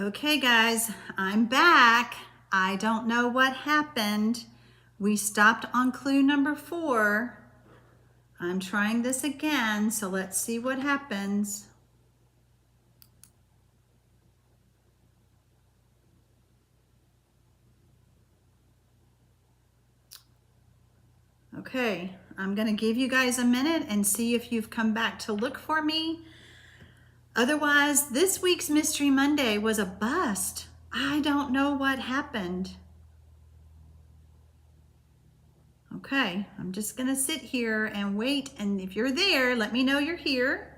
Okay guys, I'm back. I don't know what happened. We stopped on clue number 4. I'm trying this again, so let's see what happens. Okay, I'm gonna give you guys a minute and see if you've come back to look for me. Otherwise, this week's Mystery Monday was a bust. I don't know what happened. Okay, I'm just gonna sit here and wait, and if you're there, let me know you're here.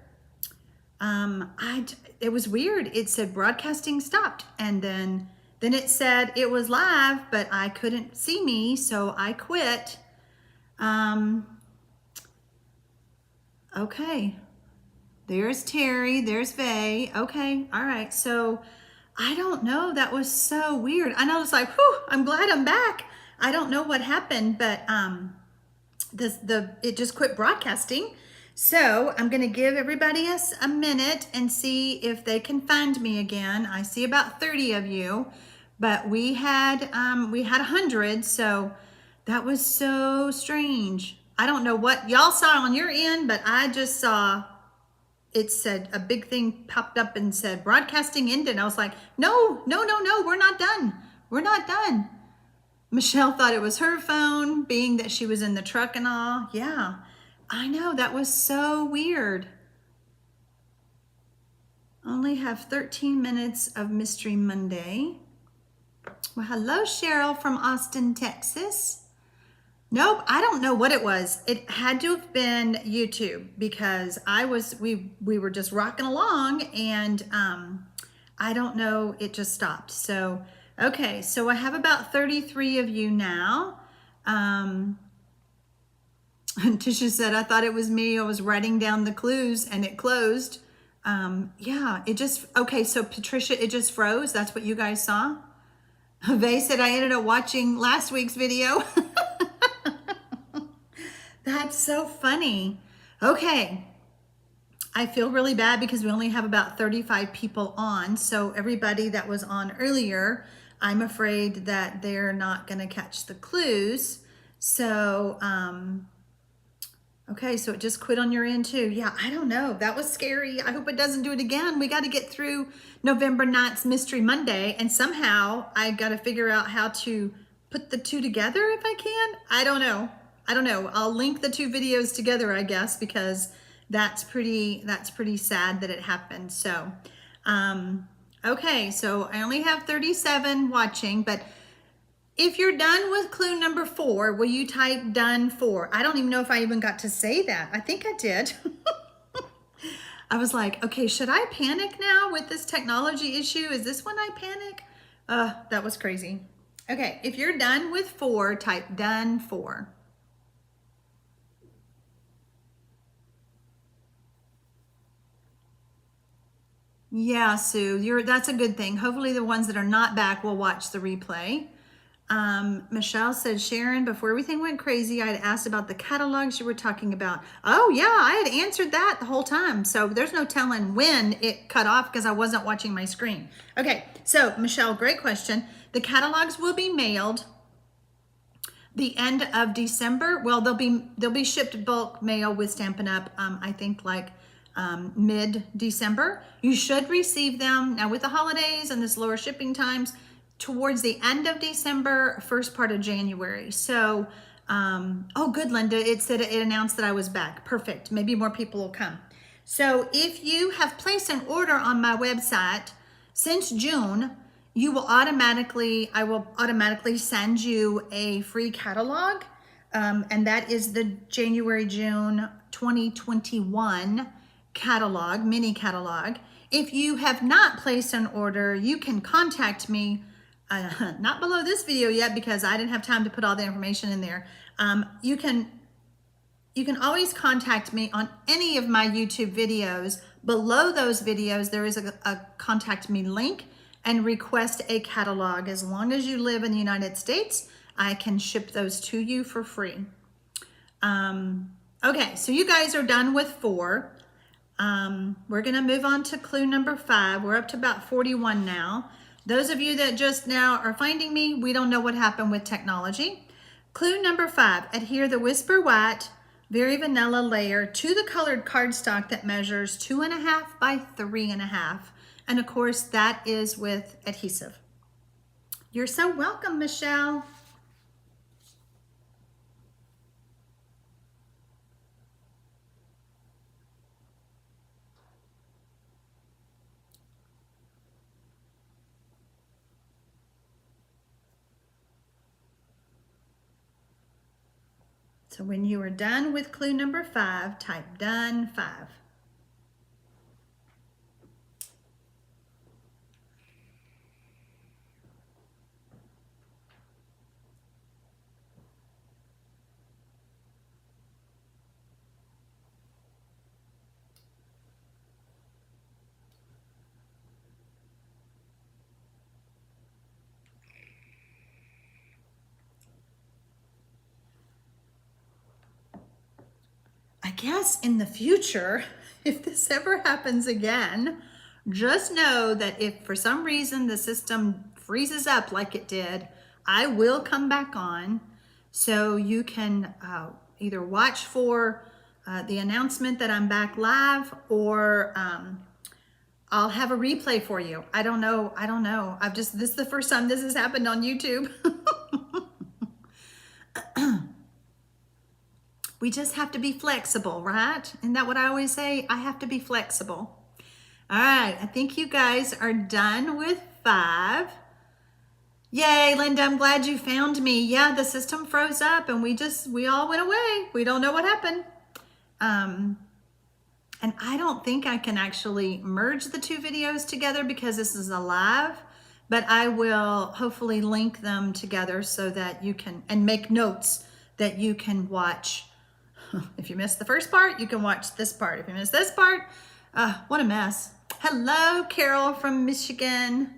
It was weird. It said broadcasting stopped, and then it said it was live, but I couldn't see me, so I quit. Okay, there's Terry, there's Vay. Okay, all right, so I don't know, that was so weird. I know, it's like, whew, I'm glad I'm back. I don't know what happened, but it just quit broadcasting. So I'm gonna give everybody a minute and see if they can find me again. I see about 30 of you, but we had 100, so that was so strange. I don't know what y'all saw on your end, but I just saw it said a big thing popped up and said broadcasting ended. I was like, no, we're not done. We're not done. Michelle thought it was her phone, being that she was in the truck and all. Yeah, I know, that was so weird. Only have 13 minutes of Mystery Monday. Well, hello, Cheryl from Austin, Texas. Nope, I don't know what it was. It had to have been YouTube, because we were just rocking along, and I don't know, it just stopped. So, okay, so I have about 33 of you now. Tisha said, I thought it was me. I was writing down the clues and it closed. Yeah, it just, okay, so Patricia, it just froze. That's what you guys saw? Vay said, I ended up watching last week's video. That's so funny. Okay. I feel really bad because we only have about 35 people on. So everybody that was on earlier, I'm afraid that they're not going to catch the clues. So, okay, so it just quit on your end too. Yeah, I don't know. That was scary. I hope it doesn't do it again. We got to get through November 9th's Mystery Monday, and somehow I got to figure out how to put the two together if I can. I don't know. I'll link the 2 videos together, I guess, because that's pretty sad that it happened. So, okay, so I only have 37 watching, but if you're done with clue number 4, will you type done for? I don't even know if I even got to say that. I think I did. I was like, okay, should I panic now with this technology issue? Is this when I panic? That was crazy. Okay, if you're done with 4, type done for. Yeah, Sue, that's a good thing. Hopefully the ones that are not back will watch the replay. Michelle said, Sharon, before everything went crazy, I had asked about the catalogs you were talking about. Oh yeah, I had answered that the whole time. So there's no telling when it cut off because I wasn't watching my screen. Okay, so Michelle, great question. The catalogs will be mailed the end of December. Well, they'll be shipped bulk mail with Stampin' Up, I think like mid-December. You should receive them now with the holidays and this lower shipping times towards the end of December, first part of January. So, oh good, Linda, it said it announced that I was back. Perfect, maybe more people will come. So if you have placed an order on my website since June, I will automatically send you a free catalog. And that is the January-June 2021 catalog, mini catalog. If you have not placed an order, you can contact me, not below this video yet because I didn't have time to put all the information in there. You can always contact me on any of my YouTube videos. Below those videos, there is a contact me link and request a catalog. As long as you live in the United States, I can ship those to you for free. Okay, so you guys are done with 4. We're gonna move on to clue number 5. We're up to about 41 now. Those of you that just now are finding me, we don't know what happened with technology. Clue number 5, adhere the Whisper White Very Vanilla layer to the colored cardstock that measures 2.5 by 3.5. And of course, that is with adhesive. You're so welcome, Michelle. So when you are done with clue number 5, type done 5. I guess in the future, if this ever happens again, just know that if for some reason the system freezes up like it did, I will come back on so you can either watch for the announcement that I'm back live, or I'll have a replay for you. I don't know. This is the first time this has happened on YouTube. We just have to be flexible, right? Isn't that what I always say? I have to be flexible. All right, I think you guys are done with 5. Yay, Linda, I'm glad you found me. Yeah, the system froze up and we all went away. We don't know what happened. And I don't think I can actually merge the 2 videos together because this is a live, but I will hopefully link them together so that you can, and make notes that you can watch. If you missed the first part, you can watch this part. If you missed this part, what a mess. Hello, Carol from Michigan.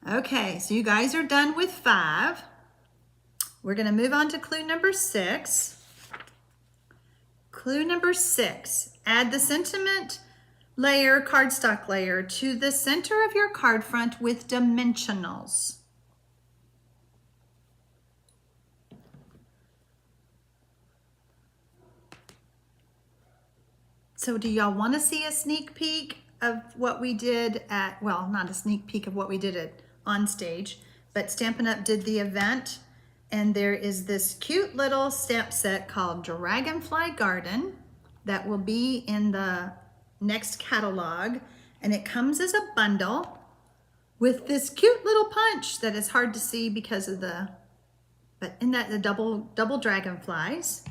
Okay, so you guys are done with 5. We're gonna move on to clue number 6. Clue number 6, add the sentiment layer, cardstock layer, to the center of your card front with dimensionals. So do y'all want to see a sneak peek of what we did at, well, not a sneak peek of what we did at on stage, but Stampin' Up! Did the event, and there is this cute little stamp set called Dragonfly Garden that will be in the next catalog, and it comes as a bundle with this cute little punch that is hard to see because of the, but in that the double dragonflies.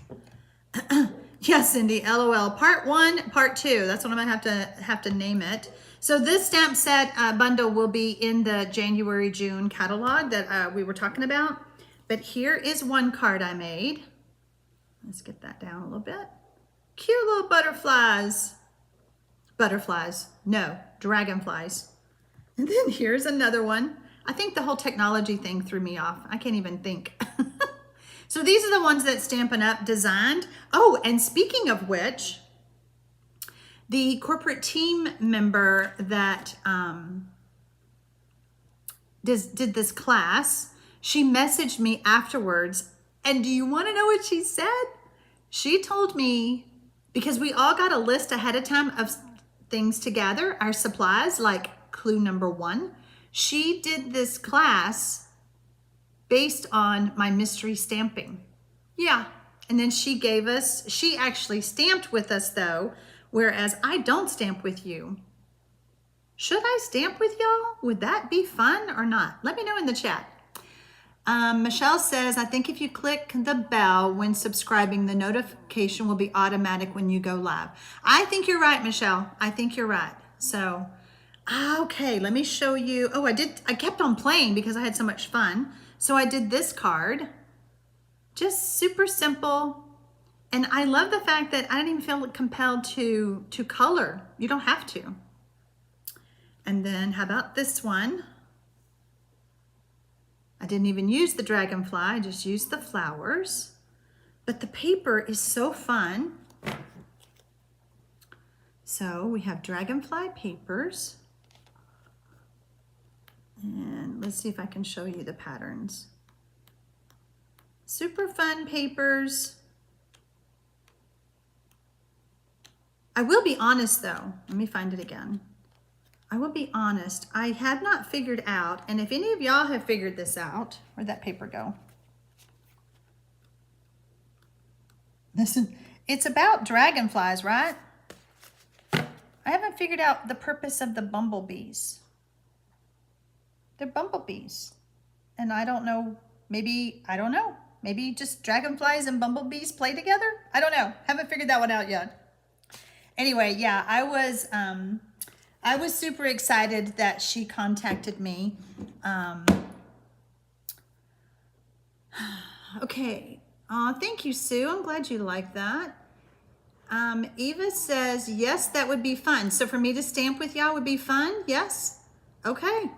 Yes, Cindy, LOL. Part 1, part 2. That's what I'm gonna have to name it. So this stamp set bundle will be in the January-June catalog that we were talking about. But here is one card I made. Let's get that down a little bit. Cute little butterflies. Butterflies. No, dragonflies. And then here's another one. I think the whole technology thing threw me off. I can't even think. So these are the ones that Stampin' Up! Designed. Oh, and speaking of which, the corporate team member that did this class, she messaged me afterwards, and do you want to know what she said? She told me, because we all got a list ahead of time of things to gather, our supplies, like clue number 1. She did this class based on my mystery stamping. Yeah, and then she gave us, she actually stamped with us though, whereas I don't stamp with you. Should I stamp with y'all? Would that be fun or not? Let me know in the chat. Michelle says, I think if you click the bell when subscribing, the notification will be automatic when you go live. I think you're right, Michelle. I think you're right. So, okay, let me show you. Oh, I kept on playing because I had so much fun. So I did this card, just super simple. And I love the fact that I didn't even feel compelled to color. You don't have to. And then how about this one? I didn't even use the dragonfly, I just used the flowers. But the paper is so fun. So we have Dragonfly papers. And let's see if I can show you the patterns. Super fun papers. I will be honest though, let me find it again. I will be honest, I have not figured out, and if any of y'all have figured this out, where'd that paper go? Listen, it's about dragonflies, right? I haven't figured out the purpose of the bumblebees. They're bumblebees. And I don't know, maybe, I don't know. Maybe just dragonflies and bumblebees play together? I don't know. Haven't figured that one out yet. Anyway, yeah, I was super excited that she contacted me. Okay. Thank you, Sue. I'm glad you like that. Eva says, yes, that would be fun. So for me to stamp with y'all would be fun? Yes? Okay.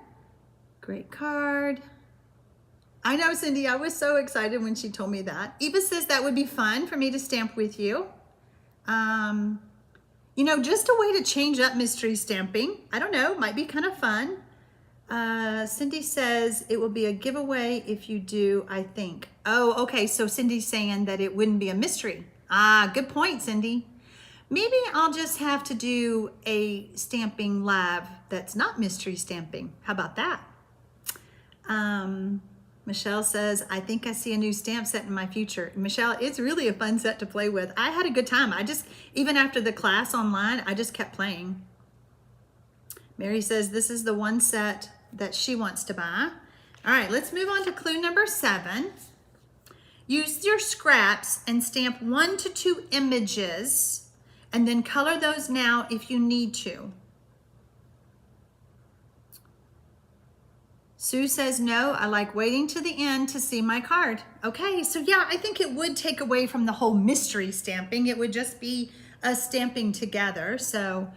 Great card. I know, Cindy, I was so excited when she told me that. Eva says that would be fun for me to stamp with you. You know, just a way to change up mystery stamping. I don't know, might be kind of fun. Cindy says it will be a giveaway if you do, I think. Oh, okay, so Cindy's saying that it wouldn't be a mystery. Ah, good point, Cindy. Maybe I'll just have to do a stamping lab that's not mystery stamping. How about that? Michelle says, I think I see a new stamp set in my future. Michelle, it's really a fun set to play with. I had a good time. Even after the class online, I just kept playing. Mary says, this is the one set that she wants to buy. All right, let's move on to clue number 7. Use your scraps and stamp 1 to 2 images and then color those now if you need to. Sue says, no, I like waiting to the end to see my card. Okay, so yeah, I think it would take away from the whole mystery stamping. It would just be us stamping together. So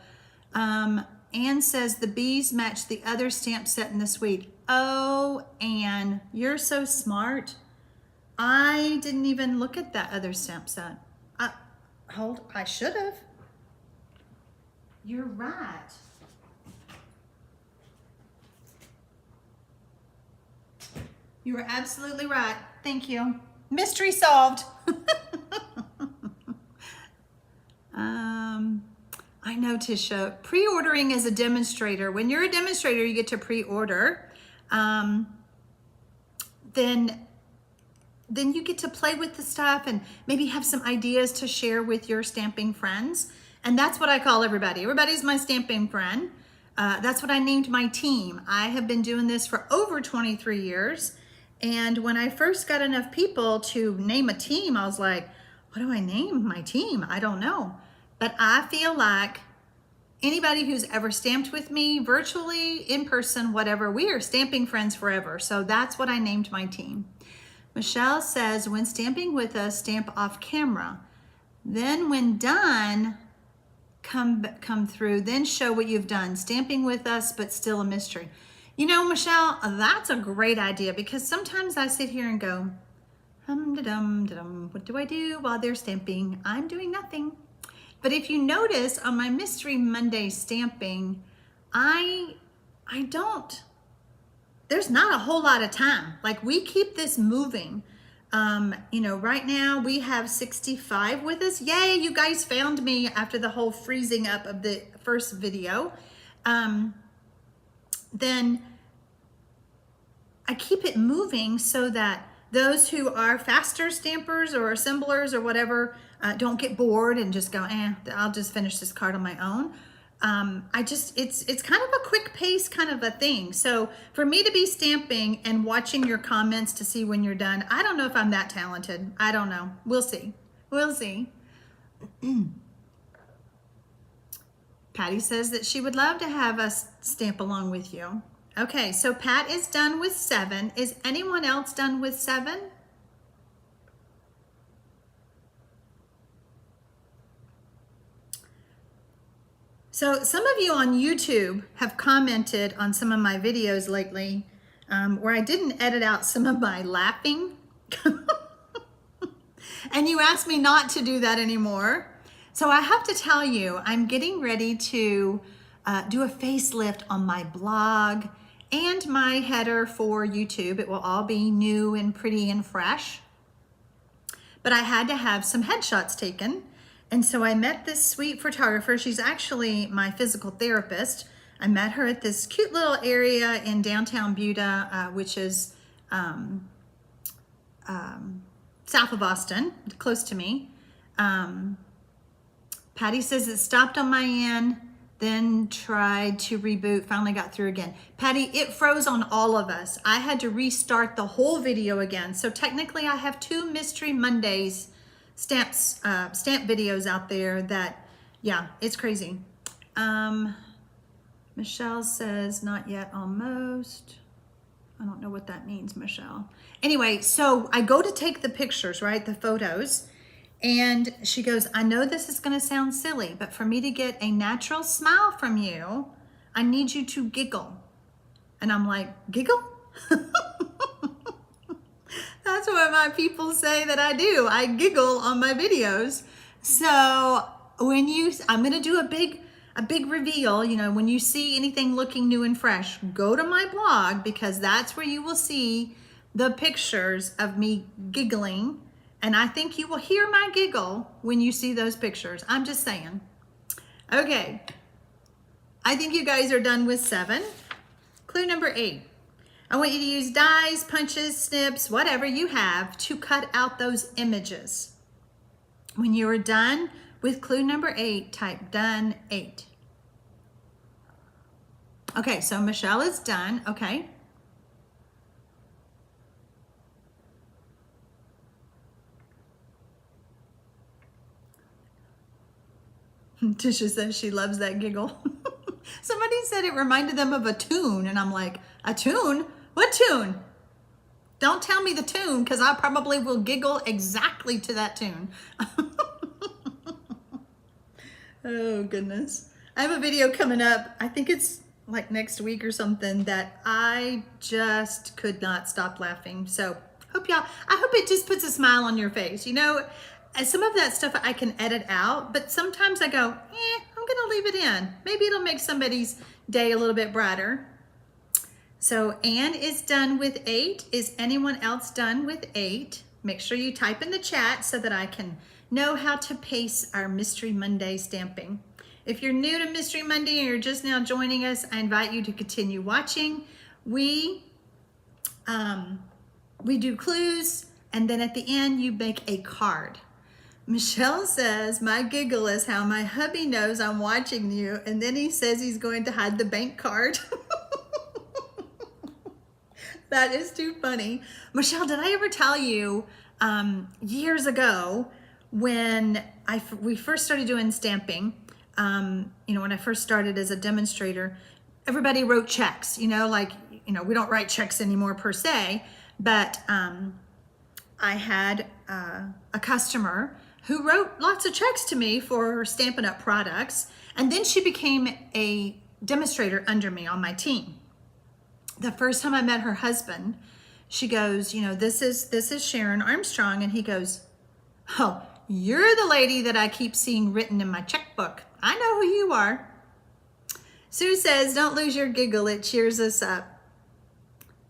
Anne says the bees match the other stamp set in the suite. Oh, Anne, you're so smart. I didn't even look at that other stamp set. I should have. You're right. You were absolutely right. Thank you. Mystery solved. I know, Tisha. Pre-ordering as a demonstrator. When you're a demonstrator, you get to pre-order. Then you get to play with the stuff and maybe have some ideas to share with your stamping friends. And that's what I call everybody. Everybody's my stamping friend. That's what I named my team. I have been doing this for over 23 years. And when I first got enough people to name a team, I was like, what do I name my team? I don't know. But I feel like anybody who's ever stamped with me, virtually, in person, whatever, we are stamping friends forever. So that's what I named my team. Michelle says, when stamping with us, stamp off camera. Then when done, come through, then show what you've done. Stamping with us, but still a mystery. You know, Michelle, that's a great idea because sometimes I sit here and go, what do I do while they're stamping? I'm doing nothing. But if you notice on my Mystery Monday stamping, I don't, there's not a whole lot of time. Like we keep this moving. You know, right now we have 65 with us. Yay, you guys found me after the whole freezing up of the first video. Then I keep it moving so that those who are faster stampers or assemblers or whatever don't get bored and just go, I'll just finish this card on my own. It's kind of a quick pace kind of a thing. So for me to be stamping and watching your comments to see when you're done, I don't know if I'm that talented. I don't know. We'll see. We'll see. Patty says that she would love to have us stamp along with you. Okay, so Pat is done with 7. Is anyone else done with 7? So some of you on YouTube have commented on some of my videos lately where I didn't edit out some of my laughing. And you asked me not to do that anymore. So I have to tell you, I'm getting ready to do a facelift on my blog and my header for YouTube. It will all be new and pretty and fresh. But I had to have some headshots taken. And so I met this sweet photographer. She's actually my physical therapist. I met her at this cute little area in downtown Buda, which is south of Austin, close to me. Patty says it stopped on my end, then tried to reboot, finally got through again. Patty, it froze on all of us. I had to restart the whole video again. So technically I have 2 Mystery Mondays stamp videos out there that, yeah, it's crazy. Michelle says, not yet, almost. I don't know what that means, Michelle. Anyway, so I go to take the pictures, right, the photos, and she goes, I know this is gonna sound silly, but for me to get a natural smile from you, I need you to giggle. And I'm like, giggle? That's what my people say that I do. I giggle on my videos. So I'm gonna do a big reveal, you know, when you see anything looking new and fresh, go to my blog, because that's where you will see the pictures of me giggling. And I think you will hear my giggle when you see those pictures. I'm just saying. Okay. I think you guys are done with 7. Clue number 8. I want you to use dies, punches, snips, whatever you have to cut out those images. When you are done with clue number 8, type done 8. Okay, so Michelle is done. Okay. Tisha says she loves that giggle. Somebody said it reminded them of a tune, and I'm like, a tune? What tune? Don't tell me the tune, because I probably will giggle exactly to that tune. Oh, goodness. I have a video coming up. I think it's like next week or something that I just could not stop laughing. So I hope it just puts a smile on your face. You know, some of that stuff I can edit out, but sometimes I go, I'm gonna leave it in. Maybe it'll make somebody's day a little bit brighter. So Anne is done with 8. Is anyone else done with 8? Make sure you type in the chat so that I can know how to pace our Mystery Monday stamping. If you're new to Mystery Monday and you're just now joining us, I invite you to continue watching. We do clues, and then at the end you make a card. Michelle says, my giggle is how my hubby knows I'm watching you, and then he says he's going to hide the bank card. That is too funny. Michelle, did I ever tell you years ago when we first started doing stamping, you know, when I first started as a demonstrator, everybody wrote checks, you know, like, you know, we don't write checks anymore per se, but I had a customer who wrote lots of checks to me for Stampin' Up! Products, and then she became a demonstrator under me on my team. The first time I met her husband, she goes, you know, this is Sharon Armstrong, and he goes, oh, you're the lady that I keep seeing written in my checkbook. I know who you are. Sue says, don't lose your giggle, it cheers us up.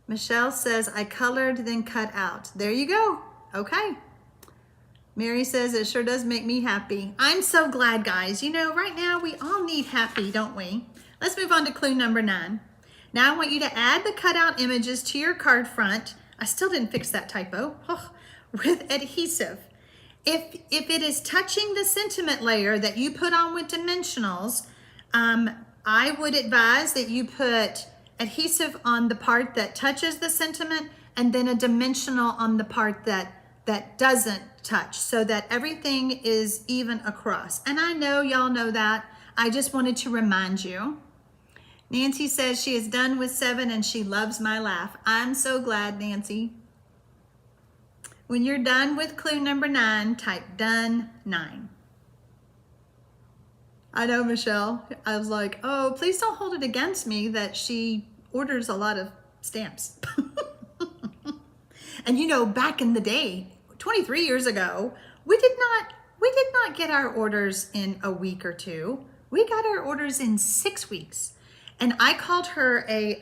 Michelle says, I colored, then cut out. There you go. Okay. Mary says, it sure does make me happy. I'm so glad, guys. You know, right now we all need happy, don't we? Let's move on to clue number 9. Now I want you to add the cutout images to your card front. I still didn't fix that typo. Oh, with adhesive. If it is touching the sentiment layer that you put on with dimensionals, I would advise that you put adhesive on the part that touches the sentiment and then a dimensional on the part that doesn't touch, so that everything is even across. And I know y'all know that. I just wanted to remind you. Nancy says she is done with 7 and she loves my laugh. I'm so glad, Nancy. When you're done with clue number 9, type done 9. I know, Michelle. I was like, oh, please don't hold it against me that she orders a lot of stamps. And you know, back in the day, 23 years ago, we did not we did not get our orders in a week or two. We got our orders in 6 weeks. And I called her a,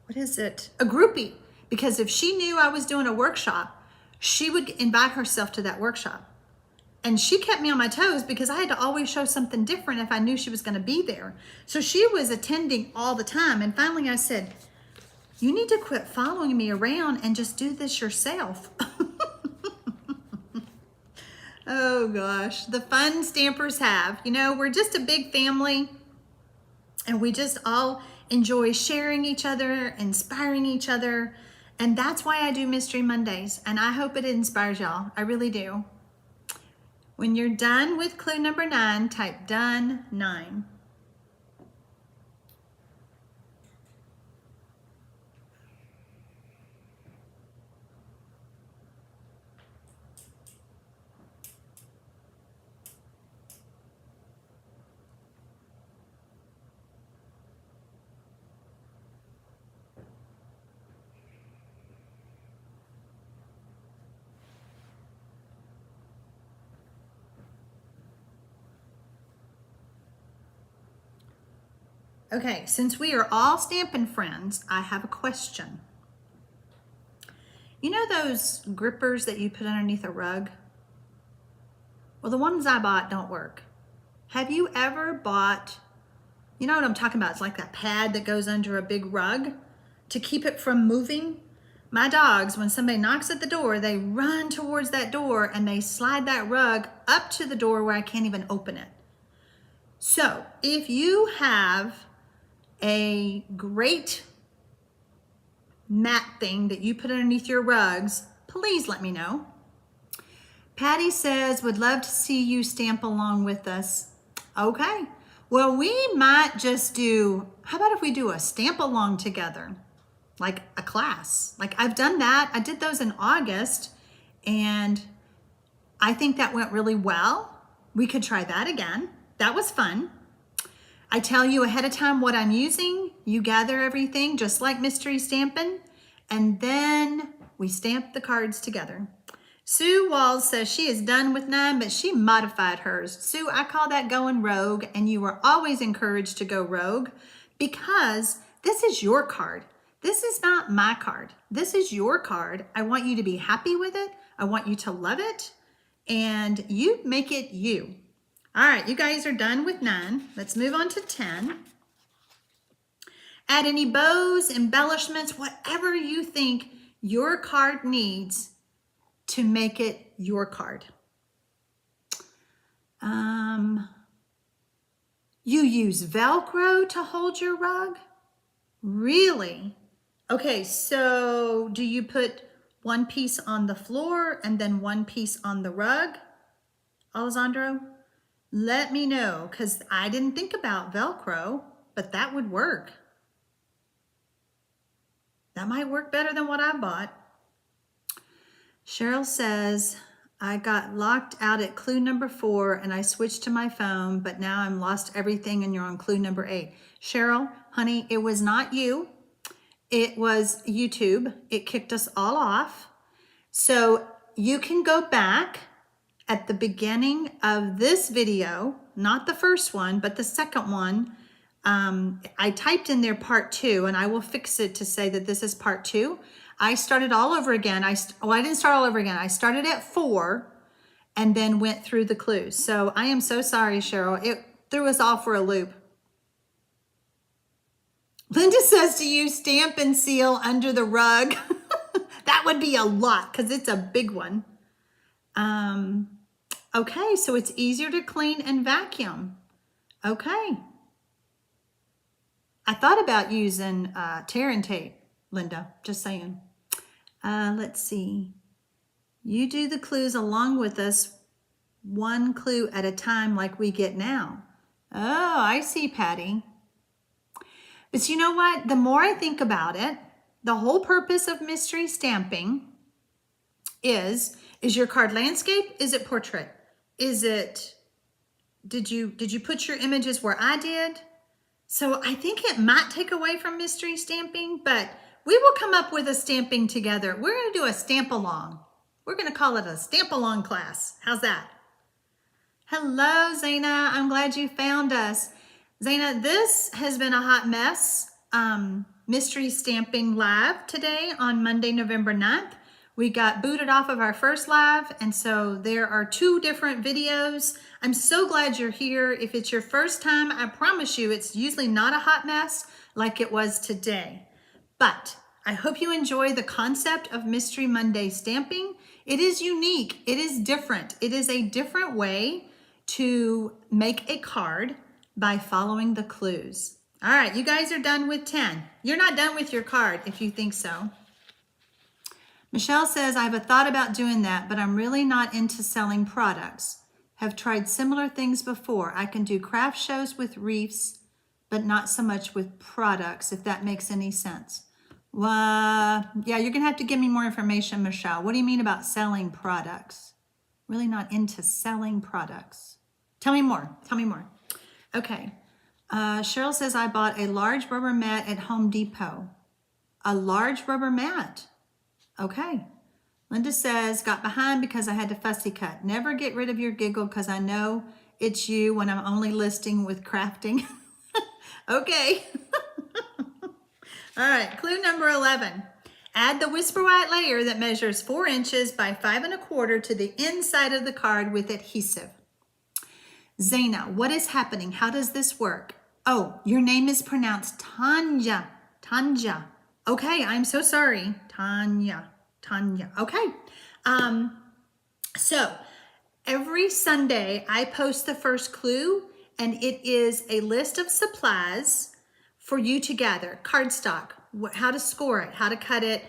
what is it? A groupie. Because if she knew I was doing a workshop, she would invite herself to that workshop. And she kept me on my toes because I had to always show something different if I knew she was going to be there. So she was attending all the time. And finally I said, you need to quit following me around and just do this yourself. Oh gosh, the fun stampers have. You know, we're just a big family and we just all enjoy sharing each other, inspiring each other. And that's why I do Mystery Mondays. And I hope it inspires y'all. I really do. When you're done with clue number 9, type done 9. Okay, since we are all Stampin' friends, I have a question. You know those grippers that you put underneath a rug? Well, the ones I bought don't work. Have you ever bought, you know what I'm talking about? It's like that pad that goes under a big rug to keep it from moving. My dogs, when somebody knocks at the door, they run towards that door and they slide that rug up to the door where I can't even open it. So if you have a great mat thing that you put underneath your rugs, please let me know. Patty says, would love to see you stamp along with us. Okay, well, we might just do, how about if we do a stamp along together? Like a class. Like I've done that. I did those in August and I think that went really well. We could try that again. That was fun. I tell you ahead of time what I'm using. You gather everything just like Mystery Stampin', and then we stamp the cards together. Sue Walls says she is done with 9, but she modified hers. Sue, I call that going rogue, and you are always encouraged to go rogue because this is your card. This is not my card. This is your card. I want you to be happy with it. I want you to love it, and you make it you. All right, you guys are done with 9. Let's move on to 10. Add any bows, embellishments, whatever you think your card needs to make it your card. You use Velcro to hold your rug? Really? Okay, so do you put one piece on the floor and then one piece on the rug, Alessandro? Let me know, because I didn't think about Velcro, but that would work. That might work better than what I bought. Cheryl says, I got locked out at clue number 4 and I switched to my phone, but now I'm lost everything and you're on clue number 8. Cheryl, honey, it was not you. It was YouTube. It kicked us all off. So you can go back at the beginning of this video, not the first one, but the second one. I typed in there part 2, and I will fix it to say that this is part 2. I started all over again. I didn't start all over again. I started at 4 and then went through the clues. So I am so sorry, Cheryl. It threw us all for a loop. Linda says to use stamp and seal under the rug. That would be a lot because it's a big one. Okay, so it's easier to clean and vacuum. Okay. I thought about using tear and tape, Linda, just saying. Let's see. You do the clues along with us, one clue at a time like we get now. Oh, I see, Patty. But you know what? The more I think about it, the whole purpose of mystery stamping is your card landscape? Is it portrait? Is it, did you put your images where I did? So I think it might take away from mystery stamping, but we will come up with a stamping together. We're going to do a stamp along. We're going to call it a stamp-along class. How's that? Hello, Zaina. I'm glad you found us. Zaina, this has been a hot mess. Mystery Stamping Live today on Monday, November 9th. We got booted off of our first live, and so there are 2 different videos. I'm so glad you're here. If it's your first time, I promise you it's usually not a hot mess like it was today. But I hope you enjoy the concept of Mystery Monday stamping. It is unique. It is different. It is a different way to make a card by following the clues. All right, you guys are done with 10. You're not done with your card if you think so. Michelle says, I have a thought about doing that, but I'm really not into selling products. Have tried similar things before. I can do craft shows with wreaths, but not so much with products, if that makes any sense. Well, yeah, you're gonna have to give me more information, Michelle. What do you mean about selling products? Really not into selling products. Tell me more, tell me more. Okay, Cheryl says, I bought a large rubber mat at Home Depot. A large rubber mat, okay. Linda says, got behind because I had to fussy cut. Never get rid of your giggle because I know it's you when I'm only listing with crafting. Okay. All right, clue number 11. Add the Whisper White layer that measures 4 inches by 5 1/4 to the inside of the card with adhesive. Zaina, what is happening? How does this work? Oh, your name is pronounced Tanya. Tanya. Okay, I'm so sorry. Tanya. Tanya. Okay. So every Sunday I post the first clue, and it is a list of supplies for you to gather. Cardstock, how to score it, how to cut it,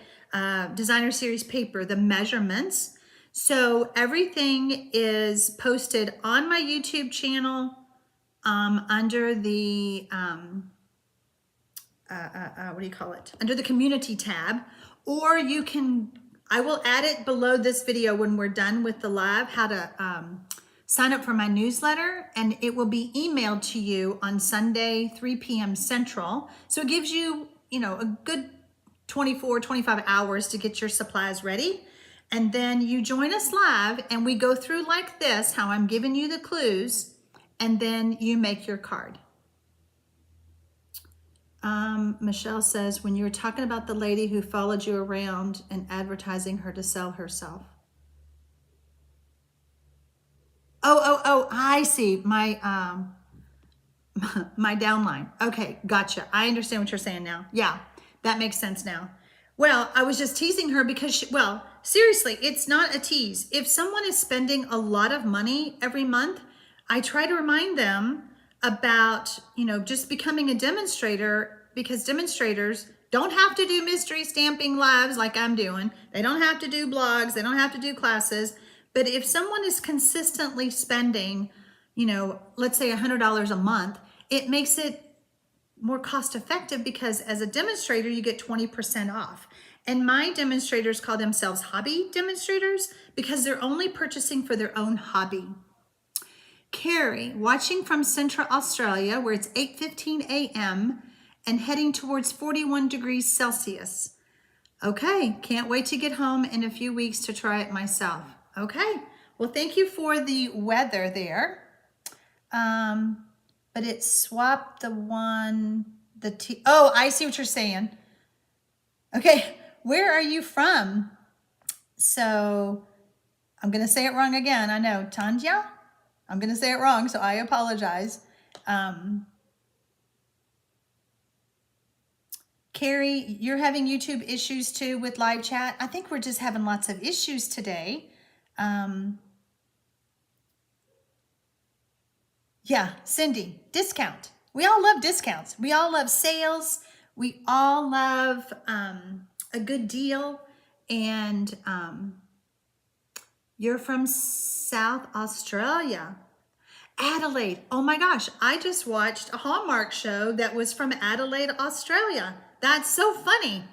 designer series paper, the measurements. So everything is posted on my YouTube channel under the, what do you call it? Under the community tab, or you can, I will add it below this video when we're done with the live, how to sign up for my newsletter, and it will be emailed to you on Sunday, 3 p.m. Central. So it gives you, you know, a good 24, 25 hours to get your supplies ready. And then you join us live and we go through like this, how I'm giving you the clues, and then you make your card. Michelle says, when you were talking about the lady who followed you around and advertising her to sell herself. Oh, I see. My my downline. Okay, gotcha. I understand what you're saying now. Yeah, that makes sense now. Well, I was just teasing her because well, seriously, it's not a tease. If someone is spending a lot of money every month, I try to remind them about, you know, just becoming a demonstrator, because demonstrators don't have to do mystery stamping lives like I'm doing. They don't have to do blogs. They don't have to do classes. But if someone is consistently spending, you know, let's say $100 a month, it makes it more cost effective, because as a demonstrator, you get 20% off. And my demonstrators call themselves hobby demonstrators because they're only purchasing for their own hobby. Carrie, watching from Central Australia, where it's 8:15 a.m. and heading towards 41 degrees Celsius. Okay, can't wait to get home in a few weeks to try it myself. Okay, well, thank you for the weather there. But it swapped oh, I see what you're saying. Okay, where are you from? So I'm going to say it wrong again. I know, Tanya. I'm going to say it wrong, so I apologize. Carrie, you're having YouTube issues too with live chat. I think we're just having lots of issues today. Yeah, Cindy, discount. We all love discounts. We all love sales. We all love a good deal. And you're from South Australia. Adelaide. Oh my gosh, I just watched a Hallmark show that was from Adelaide, Australia. That's so funny.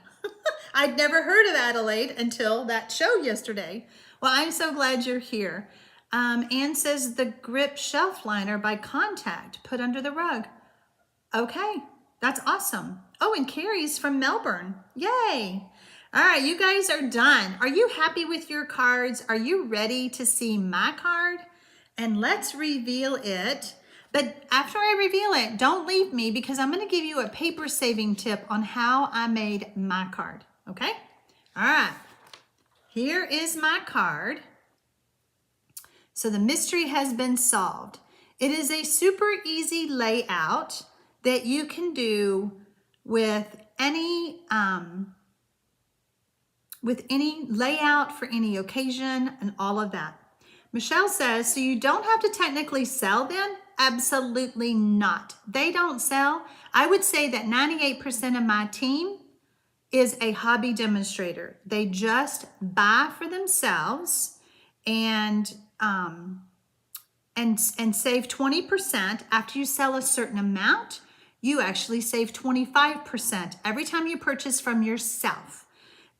I'd never heard of Adelaide until that show yesterday. Well, I'm so glad you're here. Anne says the grip shelf liner by Contact, put under the rug. Okay, that's awesome. Oh, and Carrie's from Melbourne. Yay. All right, you guys are done. Are you happy with your cards? Are you ready to see my card? And let's reveal it. But after I reveal it, don't leave me because I'm going to give you a paper saving tip on how I made my card. Okay? All right. Here is my card. So the mystery has been solved. It is a super easy layout that you can do with any layout for any occasion and all of that. Michelle says, so you don't have to technically sell then? Absolutely not. They don't sell. I would say that 98% of my team is a hobby demonstrator. They just buy for themselves and save 20%. After you sell a certain amount, you actually save 25% every time you purchase from yourself.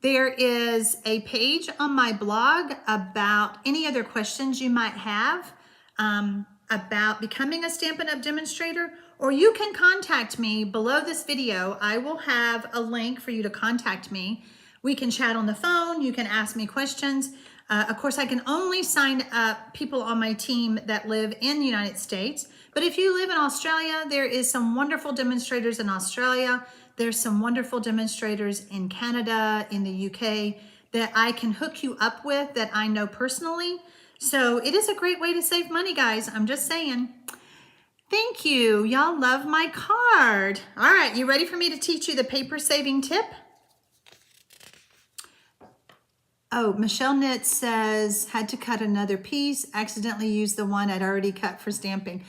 There is a page on my blog about any other questions you might have about becoming a Stampin' Up! Demonstrator, or you can contact me below this video. I will have a link for you to contact me. We can chat on the phone. You can ask me questions. Of course, I can only sign up people on my team that live in the United States. But if you live in Australia, there is some wonderful demonstrators in Australia. There's some wonderful demonstrators in Canada, in the UK, that I can hook you up with that I know personally. So it is a great way to save money, guys. I'm just saying. Thank you. Y'all love my card. All right, you ready for me to teach you the paper saving tip? Oh, Michelle Knit says, had to cut another piece, accidentally used the one I'd already cut for stamping.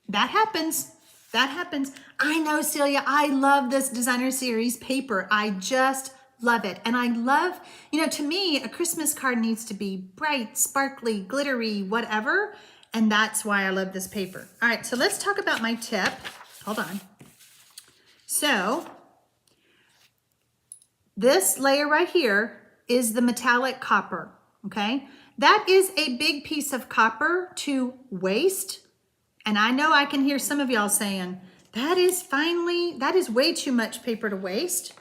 That happens. That happens. I know, Celia, I love this designer series paper. I just love it. And I love, to me, a Christmas card needs to be bright, sparkly, glittery, whatever. And that's why I love this paper. All right, so let's talk about my tip. Hold on. So this layer right here is the metallic copper, okay? That is a big piece of copper to waste. And I know I can hear some of y'all saying, that is way too much paper to waste.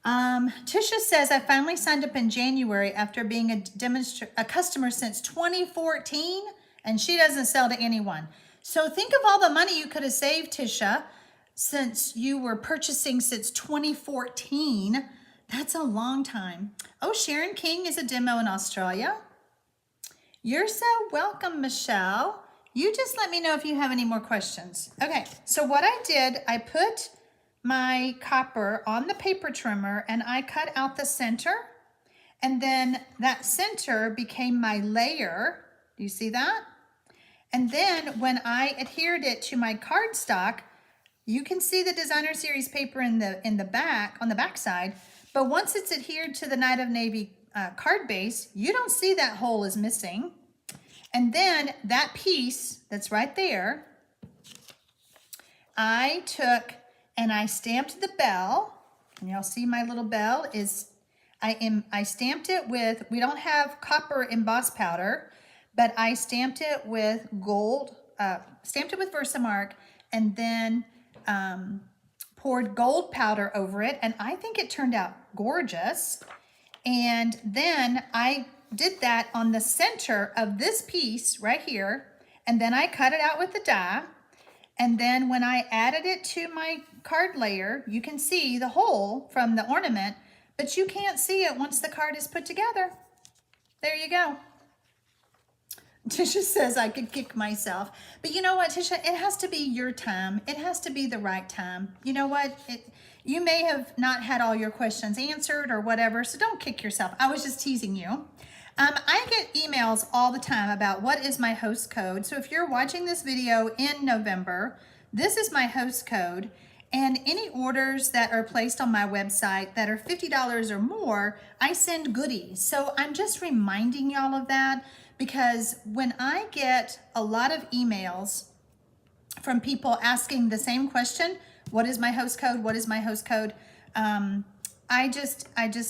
Tisha says, I finally signed up in January after being a customer since 2014, and she doesn't sell to anyone. So think of all the money you could have saved, Tisha, since you were purchasing since 2014. That's a long time. Oh, Sharon King is a demo in Australia. You're so welcome, Michelle. You just let me know if you have any more questions. Okay, so what I did, I put my copper on the paper trimmer and I cut out the center. And then that center became my layer. Do you see that? And then when I adhered it to my cardstock, you can see the designer series paper in the back, on the back side. But once it's adhered to the Night of Navy card base, you don't see that hole is missing. And then that piece that's right there, I took and I stamped the bell. And y'all see my little bell is, I stamped it with, we don't have copper emboss powder, but I stamped it with gold, stamped it with Versamark, and then poured gold powder over it. And I think it turned out gorgeous. And then I did that on the center of this piece right here. And then I cut it out with the die. And then when I added it to my card layer, you can see the hole from the ornament, but you can't see it once the card is put together. There you go. Tisha says I could kick myself. But you know what, Tisha? It has to be your time. It has to be the right time. You know what? You may have not had all your questions answered or whatever, so don't kick yourself. I was just teasing you. I get emails all the time about what is my host code. So if you're watching this video in November, this is my host code. And any orders that are placed on my website that are $50 or more, I send goodies. So I'm just reminding y'all of that, because when I get a lot of emails from people asking the same question, what is my host code? What is my host code? I just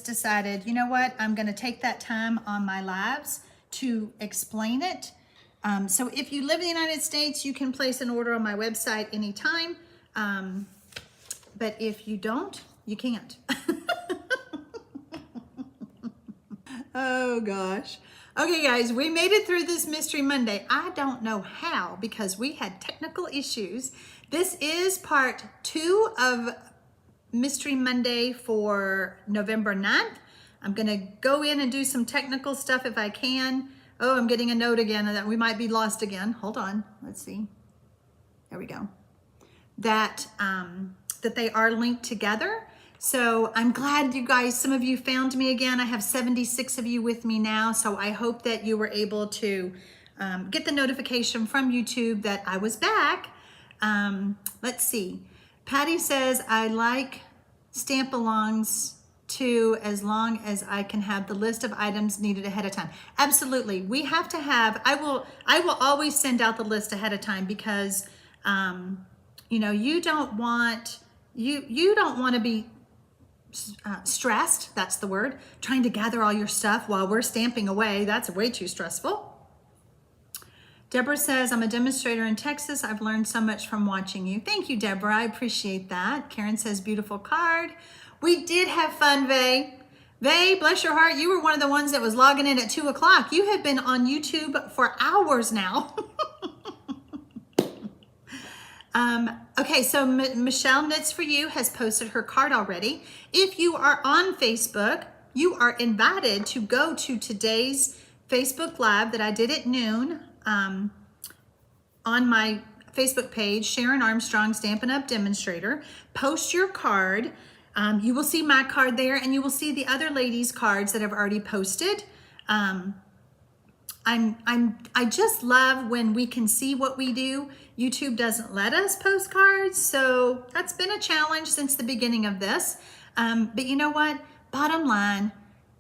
decided, you know what? I'm going to take that time on my lives to explain it. So if you live in the United States, you can place an order on my website anytime. But if you don't, you can't. Oh gosh. Okay guys, we made it through this Mystery Monday. I don't know how because we had technical issues. This is part 2 of Mystery Monday for November 9th. I'm gonna go in and do some technical stuff if I can. Oh, I'm getting a note again that we might be lost again. Hold on, let's see. There we go. That they are linked together. So I'm glad you guys, some of you found me again. I have 76 of you with me now. So I hope that you were able to get the notification from YouTube that I was back. Let's see. Patty says, I like stamp alongs too, as long as I can have the list of items needed ahead of time. Absolutely. We have to have, I will always send out the list ahead of time because you know, you don't want to be stressed, that's the word, trying to gather all your stuff while we're stamping away. That's way too stressful. Deborah says, I'm a demonstrator in Texas. I've learned so much from watching you. Thank you, Deborah. I appreciate that. Karen says, beautiful card. We did have fun, Vay. Vay, bless your heart. You were one of the ones that was logging in at 2 o'clock. You have been on YouTube for hours now. Okay, so Michelle Knits For You has posted her card already. If you are on Facebook, you are invited to go to today's Facebook Live that I did at noon on my Facebook page, Sharon Armstrong Stampin' Up! Demonstrator. Post your card. You will see my card there, and you will see the other ladies' cards that I've already posted. I just love when we can see what we do. YouTube doesn't let us post cards, so that's been a challenge since the beginning of this. But you know what? Bottom line,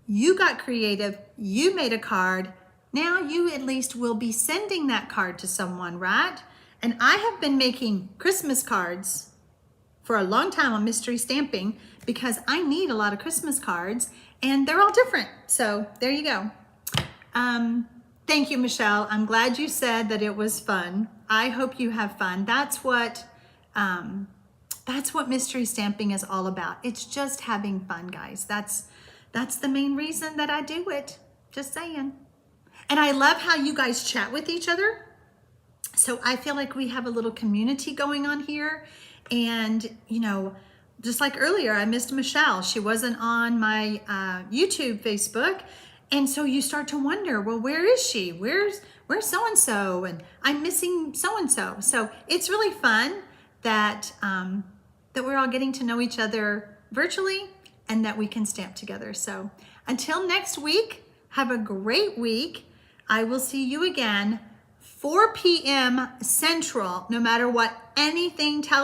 you got creative, you made a card. Now you at least will be sending that card to someone, right? And I have been making Christmas cards for a long time on Mystery Stamping because I need a lot of Christmas cards and they're all different. So there you go. Thank you, Michelle. I'm glad you said that it was fun. I hope you have fun. That's what Mystery Stamping is all about. It's just having fun, guys. That's the main reason that I do it. Just saying. And I love how you guys chat with each other. So I feel like we have a little community going on here. And, you know, just like earlier, I missed Michelle. She wasn't on my YouTube Facebook. And so you start to wonder, well, where is she? Where's so-and-so? And I'm missing so-and-so. So it's really fun that, that we're all getting to know each other virtually and that we can stamp together. So until next week, have a great week. I will see you again, 4 p.m. Central, no matter what anything tells